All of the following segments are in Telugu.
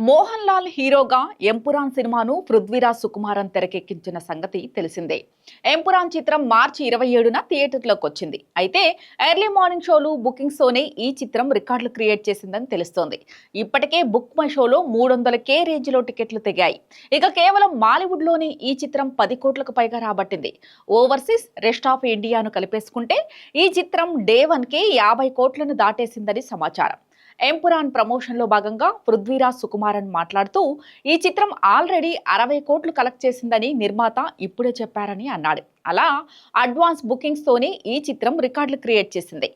మోహన్ లాల్ హీరోగా ఎంపురాన్ సినిమాను పృథ్వీరాజ్ సుకుమారన్ తెరకెక్కించిన సంగతి తెలిసిందే. ఎంపురాన్ చిత్రం మార్చి 27న థియేటర్లోకి వచ్చింది. అయితే ఎర్లీ మార్నింగ్ షోలు బుకింగ్స్తోనే ఈ చిత్రం రికార్డులు క్రియేట్ చేసిందని తెలుస్తోంది. ఇప్పటికే బుక్ మై షోలో 300K రేంజ్లో టికెట్లు తెగాయి. ఇక కేవలం మాలీవుడ్లోనే ఈ చిత్రం 10 కోట్లకు పైగా రాబట్టింది. ఓవర్సీస్, రెస్ట్ ఆఫ్ ఇండియాను కలిపేసుకుంటే ఈ చిత్రం డే 1కే 50 కోట్లను దాటేసిందని సమాచారం. ఎంపురాన్ ప్రమోషన్ లో భాగంగా పృథ్వీరాజ్ సుకుమారన్ మాట్లాడుతూ ఈ చిత్రం ఆల్రెడీ 60 కోట్లు కలెక్ట్ చేసిందని నిర్మాత ఇప్పుడే చెప్పారని అన్నాడు. అలా అడ్వాన్స్ బుకింగ్స్ తోనే ఈ చిత్రం రికార్డులు క్రియేట్ చేసింది.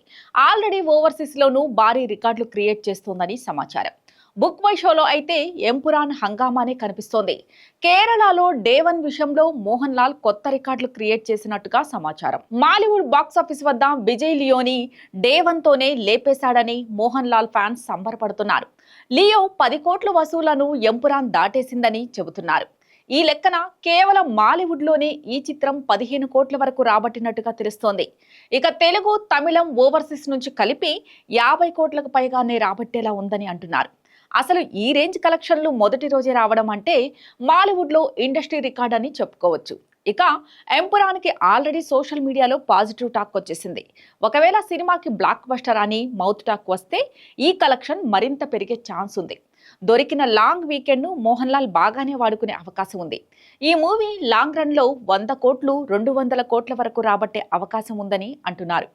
ఆల్రెడీ ఓవర్సీస్ లోనూ భారీ రికార్డులు క్రియేట్ చేస్తోందని సమాచారం. బుక్ మై షోలో అయితే ఎంపురాన్ హంగామానే కనిపిస్తోంది. కేరళలో డే 1 విషయంలో మోహన్ లాల్ కొత్త రికార్డులు క్రియేట్ చేసినట్టుగా సమాచారం. మాలీవుడ్ బాక్సాఫీస్ వద్ద విజయ్ లియోని డే 1 తోనే లేపేశాడని మోహన్ లాల్ ఫ్యాన్స్ సంబరపడుతున్నారు. లియో 10 కోట్ల వసూలను ఎంపురాన్ దాటేసిందని చెబుతున్నారు. ఈ లెక్కన కేవలం మాలీవుడ్లోనే ఈ చిత్రం 15 కోట్ల వరకు రాబట్టినట్టుగా తెలుస్తోంది. ఇక తెలుగు, తమిళం, ఓవర్సీస్ నుంచి కలిపి 50 కోట్లకు పైగానే రాబట్టేలా ఉందని అంటున్నారు. అసలు ఈ రేంజ్ కలెక్షన్లు మొదటి రోజే రావడం అంటే మాలీవుడ్లో ఇండస్ట్రీ రికార్డ్ అని చెప్పుకోవచ్చు. ఇక ఎంపురాన్కి ఆల్రెడీ సోషల్ మీడియాలో పాజిటివ్ టాక్ వచ్చేసింది. ఒకవేళ సినిమాకి బ్లాక్ బస్టర్ అని మౌత్ టాక్ వస్తే ఈ కలెక్షన్ మరింత పెరిగే ఛాన్స్ ఉంది. దొరికిన లాంగ్ వీకెండ్ను మోహన్ లాల్ బాగానే వాడుకునే అవకాశం ఉంది. ఈ మూవీ లాంగ్ రన్లో 100 కోట్లు, 200 కోట్ల వరకు రాబట్టే అవకాశం ఉందని అంటున్నారు.